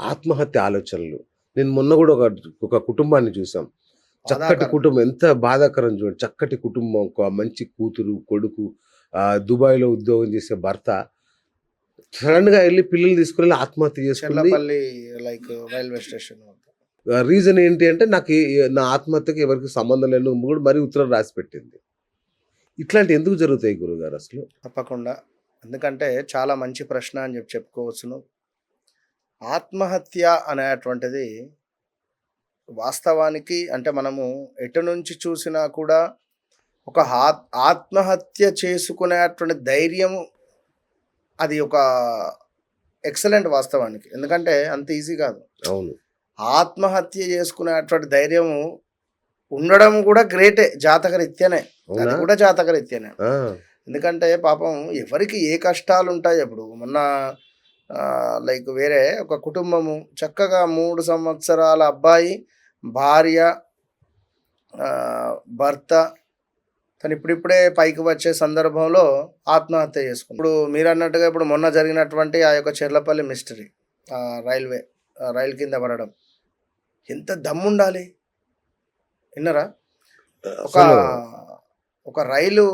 ఆత్మహత్య ఆలోచనలు. నేను మొన్న గూడా ఒక కుటుంబాన్ని చూసాం. చక్కటి బాధాకరం. కుటుంబం ఎంత బాధాకరం చూడండి. చక్కటి కుటుంబం, ఒక మంచి కూతురు, కొడుకు, దుబాయ్‌లో ఉద్యోగం చేసే భర్త సడెన్‌గా ఎళ్లి పిల్లల్ని తీసుకొని ఆత్మహత్య చేసుకుంది. చెర్లపల్లి లైక్ రైల్వే స్టేషన్ వద్ద. రీజన్ ఏంటి అంటే నా ఆత్మహత్యకి ఎవరికీ సంబంధం లేని కూడా మరీ ఉత్తరం రాసి పెట్టింది. ఇట్లాంటివి ఎందుకు జరుగుతాయి గురువుగారు అసలు? తప్పకుండా. ఎందుకంటే చాలా మంచి ప్రశ్న అని చెప్పుకోవచ్చును. ఆత్మహత్య అనేటువంటిది వాస్తవానికి అంటే మనము ఎటు నుంచి చూసినా కూడా ఒక ఆత్మహత్య చేసుకునేటువంటి ధైర్యము అది ఒక ఎక్సలెంట్ వాస్తవానికి. ఎందుకంటే అంత ఈజీ కాదు. అవును. ఆత్మహత్య చేసుకునేటువంటి ధైర్యము ఉండడం కూడా గ్రేటే జాతకరీత్యానే. అది అవునా? కూడా జాతకరీత్యానే. ఆ! ఎందుకంటే పాపం ఎవరికి ఏ కష్టాలు ఉంటాయి. ఇప్పుడు మొన్న లైక్ వేరే ఒక కుటుంబము చక్కగా 3 సంవత్సరాల అబ్బాయి, భార్య, భర్త తను ఇప్పుడిప్పుడే పైకి వచ్చే సందర్భంలో ఆత్మహత్య చేసుకుంది. ఇప్పుడు మీరన్నట్టుగా ఇప్పుడు మొన్న జరిగినటువంటి ఆ యొక్క చెర్లపల్లి మిస్టరీ, రైలు కింద పడడం ఎంత దమ్ముండాలి విన్నరా? ఒక అసలు ఒక రైలు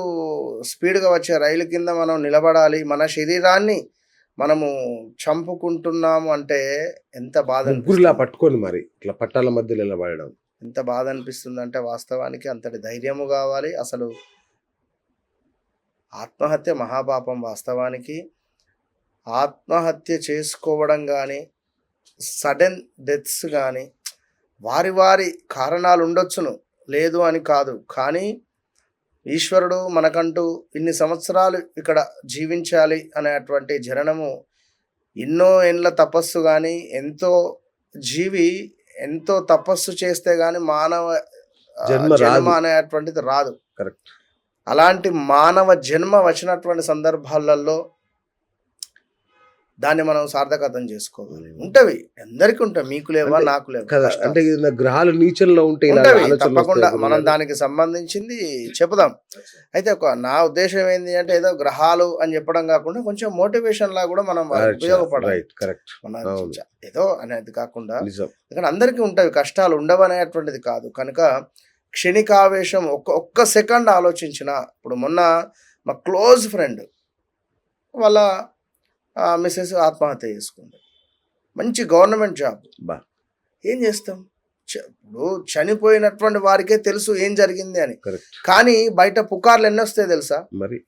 స్పీడ్‌గా వచ్చే రైలు కింద మనం నిలబడాలి. మన శరీరాన్ని మనము చంపుకుంటున్నాము అంటే ఎంత బాధ ముగ్గురిలా అనిపిస్తుంది. పట్టుకొని మరి ఇట్లా పట్టాల మధ్యలో నిలబడడం. ఎంత బాధ అనిపిస్తుందంటే వాస్తవానికి అంతటి ధైర్యము కావాలి. అసలు ఆత్మహత్య మహాపాపం వాస్తవానికి. ఆత్మహత్య చేసుకోవడం గానీ, సడెన్ డెత్స్ గానీ వారి కారణాలు ఉండొచ్చును. లేదు అని కాదు. కానీ ఈశ్వరుడు మనకంటూ ఇన్ని సంవత్సరాలు ఇక్కడ జీవించాలి అనేటువంటి జననము ఎన్నో ఏండ్ల తపస్సు గాని, జీవి ఎంతో తపస్సు చేస్తే గాని మానవ జన్మ జన్మ రాదు. అనేటువంటిది రాదు. కరెక్ట్. అలాంటి మానవ జన్మ వచ్చినటువంటి సందర్భాలలో దాన్ని మనం సార్థకతం చేసుకోవాలి. ఉంటవి. అందరికీ ఉంటాయి. మీకు లేవా? అంటే నాకు లేవా? కదా! కష్టాలు. అంటే ఏదైనా గ్రహాలు నీచంలో ఉంటే ఇలాగ ఉంటవి. ఆలోచనలు తప్పకుండా వస్తాయి మనం గురువుగారు. దానికి సంబంధించింది చెప్పుదాం. అయితే నా ఉద్దేశ్యం ఏంది అంటే ఏదో గ్రహాలు అని చెప్పడం కాకుండా కొంచెం మోటివేషన్‌లా కూడా మనం వారికి అచ్చా! ఉపయోగపడాలి. రైట్. కరెక్ట్. మన అవును. ఏదో అనేది కాకుండా నిజం. ఎందుకంటే అందరికీ ఉంటవి. కష్టాలు ఉండవనేటువంటిది కాదు. కనుక క్షణికావేశం ఒక్క సెకండ్ ఆలోచించినా ఇప్పుడు మొన్న మా క్లోజ్ ఫ్రెండ్ వాళ్ళ మిసెస్ ఆత్మహత్య చేసుకుంది. మంచి గవర్నమెంట్ జాబ్. అబ్బా! ఏం చేస్తాం? ఇప్పుడు చనిపోయినటువంటి వారికే తెలుసు ఏం జరిగింది అని. కరెక్ట్. కానీ బయట పుకార్లు ఎన్నొస్తాయో తెలుసా? మరి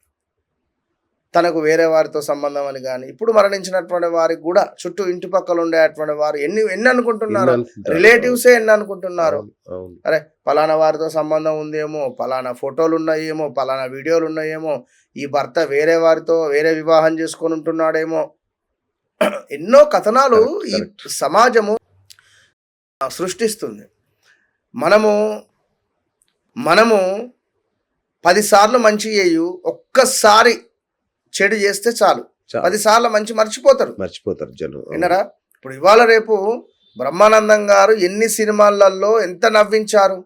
తనకు వేరే వారితో సంబంధం అని గాని, ఇప్పుడు మరణించినటువంటి వారికి కూడా చుట్టూ ఇంటి పక్కల ఉండేటువంటి వారు ఎన్ని అనుకుంటున్నారు? అనుకుంటారు. రిలేటివ్సే ఎన్ని అనుకుంటున్నారు? అవును. అవును. అరే పలానా వారితో సంబంధం ఉందేమో, పలానా ఫోటోలు ఉన్నాయేమో, పలానా వీడియోలు ఉన్నాయేమో, ఈ భర్త వేరే వారితో వేరే వివాహం చేసుకొని ఉంటున్నాడేమో. ఎన్నో కథనాలు కరెక్ట్. ఈ కరెక్ట్. సమాజము సృష్టిస్తుంది. మనము మనము 10 సార్లు మంచి చేయు, ఒక్కసారి చెడు చేస్తే చాలు. 10 సార్లు మంచి మర్చిపోతారు జనం. అవును. విన్నరా? ఇప్పుడు ఇవాళ రేపు బ్రహ్మానందం గారు ఎన్ని సినిమాలలో ఎంత నవ్వించారు.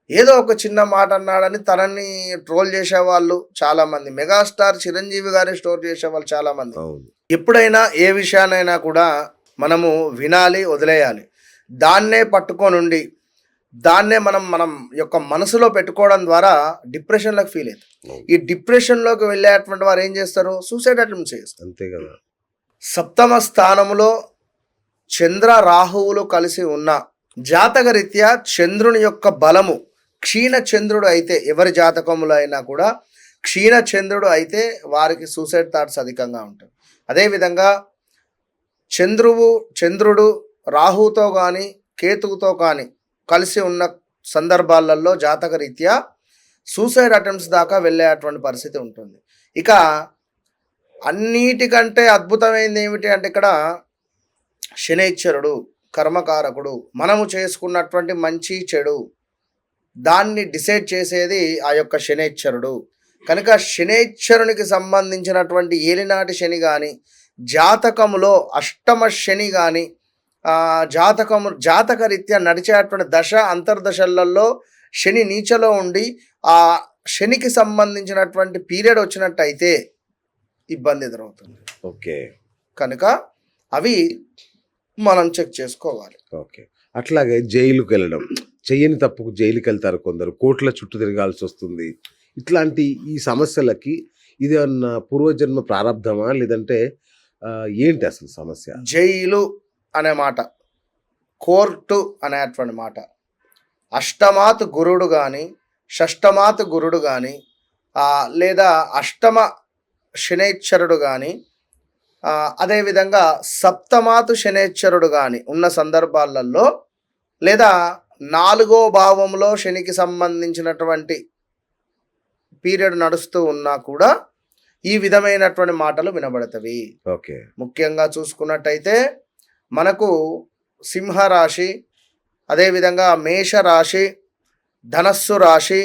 ఏదో ఒక చిన్న మాట అన్నాడని తనని ట్రోల్ చేసేవాళ్ళు చాలామంది. మెగాస్టార్ చిరంజీవి గారే స్టోర్ చేసేవాళ్ళు చాలామంది. అవును. ఎప్పుడైనా ఏ విషయాన్నైనా కూడా మనము వినాలి, వదిలేయాలి. దాన్నే పట్టుకొనుండి దాన్నే మనం యొక్క మనసులో పెట్టుకోవడం ద్వారా డిప్రెషన్‌లోకి ఫీల్ అవుతాం. అవును. ఈ డిప్రెషన్‌లోకి వెళ్ళేటువంటి వారు ఏం చేస్తారు? సూసైడ్ అటెంప్ట్స్ చేస్తారు. అంతే కదా! సప్తమ స్థానములో చంద్ర రాహువులు కలిసి ఉన్న జాతకరీత్యా చంద్రుని యొక్క బలము క్షీణ చంద్రుడు అయితే, ఎవరి జాతకములో అయినా కూడా క్షీణ చంద్రుడు అయితే వారికి సూసైడ్ థాట్స్ అధికంగా ఉంటాయి. అదేవిధంగా చంద్రుడు రాహుతో కానీ కేతువుతో కానీ కలిసి ఉన్న సందర్భాలలో జాతకరీత్యా సూసైడ్ అటెంప్ట్స్ దాకా వెళ్ళేటువంటి పరిస్థితి ఉంటుంది. ఇక అన్నిటికంటే అద్భుతమైనది ఏమిటి అంటే ఇక్కడ శనైశ్వరుడు కర్మకారకుడు. మనము చేసుకున్నటువంటి మంచి చెడు దాన్ని డిసైడ్ చేసేది ఆ యొక్క శనైశ్వరుడు. కనుక శనైశ్వరునికి సంబంధించినటువంటి ఏలినాటి శని కానీ, జాతకములో అష్టమ శని కానీ, జాతకరీత్యా నడిచేటువంటి దశ అంతర్దశలలో శని నీచలో ఉండి ఆ శనికి సంబంధించినటువంటి పీరియడ్ వచ్చినట్టయితే ఇబ్బంది ఎదురవుతుంది. ఓకే. కనుక అవి మనం చెక్ చేసుకోవాలి. ఓకే. అట్లాగే జైలుకి వెళ్ళడం, చెయ్యని తప్పుకు జైలుకి వెళ్తారు కొందరు, కోర్టుల చుట్టూ తిరగాల్సి వస్తుంది. ఇట్లాంటి ఈ సమస్యలకి ఇదేమన్నా పూర్వజన్మ ప్రారంధమా, లేదంటే ఏంటి అసలు సమస్య? జైలు అనే మాట, కోర్టు అనేటువంటి మాట, అష్టమాత్ గురుడు కానీ, షష్టమాత్ గురుడు కానీ, లేదా అష్టమ శనైశ్చరుడు కానీ, అదేవిధంగా సప్తమాతు శనైశ్చరుడు కానీ ఉన్న సందర్భాలలో, లేదా 4వ భావంలో శనికి సంబంధించినటువంటి పీరియడ్ నడుస్తూ ఉన్నా కూడా ఈ విధమైనటువంటి మాటలు వినబడతవి. ఓకే. ముఖ్యంగా చూసుకున్నట్టయితే మనకు సింహరాశి, అదేవిధంగా మేషరాశి, ధనస్సు రాశి,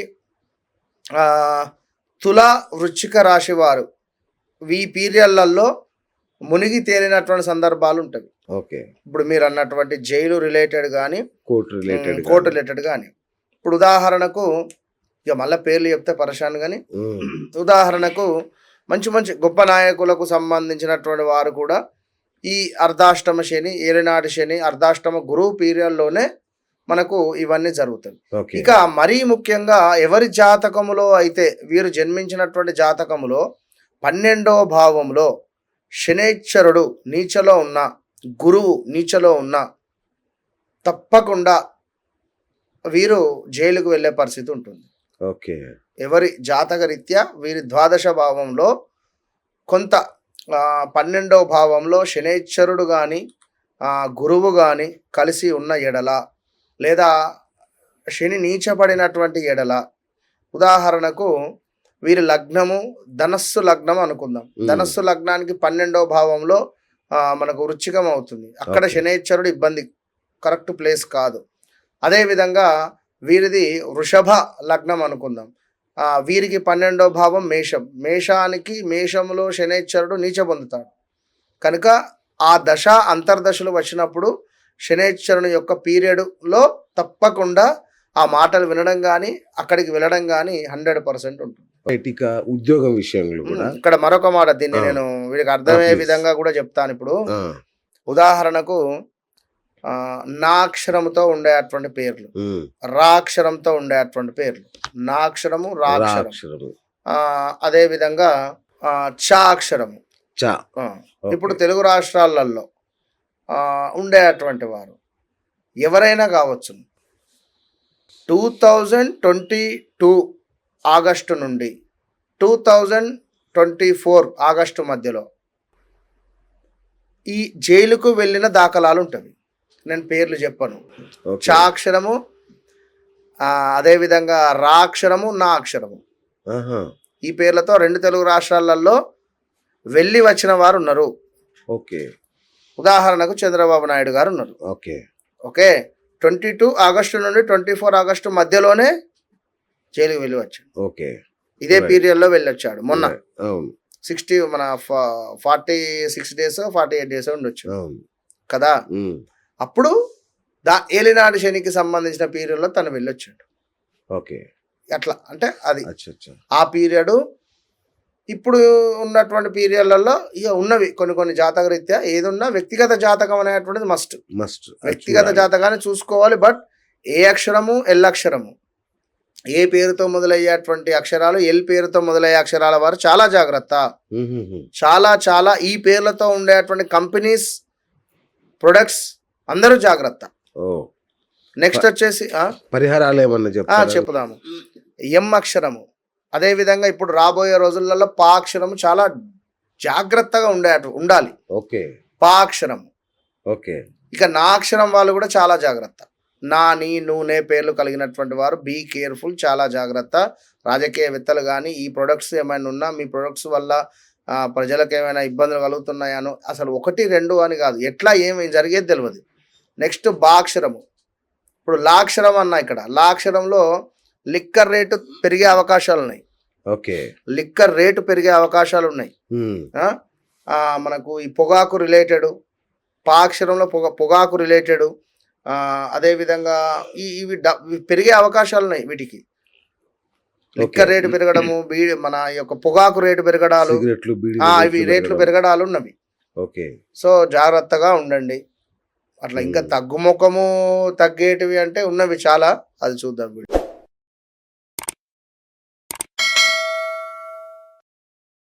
తుల, వృశ్చిక రాశి వారు ఈ పీరియడ్లలో మునిగి తేలినటువంటి సందర్భాలు ఉంటాయి. ఓకే. ఇప్పుడు మీరు అన్నటువంటి జైలు రిలేటెడ్ కానీ, కోర్టు రిలేటెడ్ కానీ, ఇప్పుడు ఉదాహరణకు ఇక మళ్ళీ పేర్లు చెప్తే పరేషాన్ కానీ, ఉదాహరణకు మంచి మంచి గొప్ప నాయకులకు సంబంధించినటువంటి వారు కూడా ఈ అర్ధాష్టమ శని, ఏలినాటి శని, అర్ధాష్టమ గురువు పీరియడ్లోనే మనకు ఇవన్నీ జరుగుతాయి. ఇక మరీ ముఖ్యంగా ఎవరి జాతకములో అయితే వీరు జన్మించినటువంటి జాతకములో 12వ భావంలో శనైశ్చరుడు నీచలో ఉన్న, గురువు నీచలో ఉన్న, తప్పకుండా వీరు జైలుకు వెళ్ళే పరిస్థితి ఉంటుంది. ఓకే. ఎవరి జాతక రీత్యా వీరి ద్వాదశ భావంలో కొంత 12వ భావంలో శనైశ్చరుడు కానీ, గురువు కానీ కలిసి ఉన్న ఎడల, లేదా శని నీచపడినటువంటి ఎడల, ఉదాహరణకు వీరి లగ్నము ధనస్సు లగ్నం అనుకుందాం. ధనస్సు లగ్నానికి 12వ భావంలో మనకు వృశ్చికం అవుతుంది. అక్కడ శనైశ్చరుడు ఇబ్బంది, కరెక్ట్ ప్లేస్ కాదు. అదేవిధంగా వీరిది వృషభ లగ్నం అనుకుందాం. వీరికి 12వ భావం మేషం. మేషంలో శనైశ్చరుడు నీచ పొందుతాడు. కనుక ఆ దశ అంతర్దశలు వచ్చినప్పుడు శనైశ్చరుని యొక్క పీరియడ్లో తప్పకుండా ఆ మాటలు వినడం కానీ, అక్కడికి వెళ్ళడం కానీ 100% ఉంటుంది. ఇక ఉద్యోగం విషయంలో కూడా ఇక్కడ మరొక మాట, దీన్ని నేను వీడికి అర్థమయ్యే విధంగా కూడా చెప్తాను. ఇప్పుడు ఉదాహరణకు నా అక్షరంతో ఉండేటువంటి పేర్లు, రా అక్షరంతో ఉండేటువంటి పేర్లు, నా అక్షరము, రా అక్షరము, అదే విధంగా చ అక్షరము. ఇప్పుడు తెలుగు రాష్ట్రాలలో ఉండేటువంటి వారు ఎవరైనా కావచ్చు, 2022 ఆగస్టు నుండి 2024 ఆగస్టు మధ్యలో ఈ జైలుకు వెళ్ళిన దాఖలాలు ఉంటుంది. నేను పేర్లు చెప్పను. చ అక్షరము, అదేవిధంగా రా అక్షరము, నా అక్షరము, ఈ పేర్లతో 2 తెలుగు రాష్ట్రాలలో వెళ్ళి వచ్చిన వారు ఉన్నారు. ఓకే. ఉదాహరణకు చంద్రబాబు నాయుడు గారు ఉన్నారు. ఓకే. ఓకే. 22 ఆగస్టు నుండి 24 ఆగస్టు మధ్యలోనే జైలుకి వెళ్ళి వచ్చాడు. ఓకే. ఇదే పీరియడ్లో వెళ్ళొచ్చాడు. మొన్న 46 డేస్ 48 డేస్ ఉండొచ్చు కదా. అప్పుడు ఏలినాటి శనికి సంబంధించిన పీరియడ్లో తను వెళ్ళొచ్చాడు. ఓకే. అట్లా అంటే అది ఆ పీరియడ్. ఇప్పుడు ఉన్నటువంటి పీరియడ్లలో ఇక ఉన్నవి కొన్ని జాతక రీత్యా ఏదున్నా వ్యక్తిగత జాతకం అనేటువంటిది మస్ట్. వ్యక్తిగత జాతకాన్ని చూసుకోవాలి. బట్ ఏ అక్షరము, ఎల్ అక్షరము, ఏ పేరుతో మొదలయ్యేటువంటి అక్షరాలు, ఎల్ పేరుతో మొదలయ్యే అక్షరాల వారు చాలా జాగ్రత్త. చాలా ఈ పేర్లతో ఉండేటువంటి కంపెనీస్, ప్రొడక్ట్స్ అందరూ జాగ్రత్త. నెక్స్ట్ వచ్చేసి పరిహారాలు ఏమన్నా చెప్పుదాము. ఎం అక్షరము, అదేవిధంగా ఇప్పుడు రాబోయే రోజులలో పా అక్షరము చాలా జాగ్రత్తగా ఉండాలి. ఓకే. పా అక్షరము. ఓకే. ఇక నా అక్షరం వాళ్ళు కూడా చాలా జాగ్రత్త. నా, నీ, నూనె పేర్లు కలిగినటువంటి వారు బీ కేర్ఫుల్, చాలా జాగ్రత్త. రాజకీయవేత్తలు కానీ ఈ ప్రొడక్ట్స్ ఏమైనా ఉన్నా, మీ ప్రొడక్ట్స్ వల్ల ప్రజలకు ఏమైనా ఇబ్బందులు కలుగుతున్నాయను అసలు 1, 2 అని కాదు, ఎట్లా ఏమి జరిగేది తెలియదు. నెక్స్ట్ బా అక్షరము. ఇప్పుడు లా అక్షరం అన్నా, ఇక్కడ లా అక్షరంలో లిక్కర్ రేటు పెరిగే అవకాశాలు ఉన్నాయి. ఓకే. లిక్కర్ రేటు పెరిగే అవకాశాలు ఉన్నాయి. మనకు ఈ పొగాకు రిలేటెడ్, పా అక్షరంలో పొగాకు రిలేటెడ్, అదేవిధంగా ఇవి పెరిగే అవకాశాలు ఉన్నాయి. వీటికి లిక్కర్ రేటు పెరగడము, మన యొక్క పొగాకు రేటు పెరగడాలు, ఇవి రేట్లు పెరగడాలు ఉన్నవి. ఓకే. సో జాగ్రత్తగా ఉండండి. అట్లా ఇంకా తగ్గుముఖము తగ్గేటివి అంటే ఉన్నవి చాలా, అది చూద్దాం.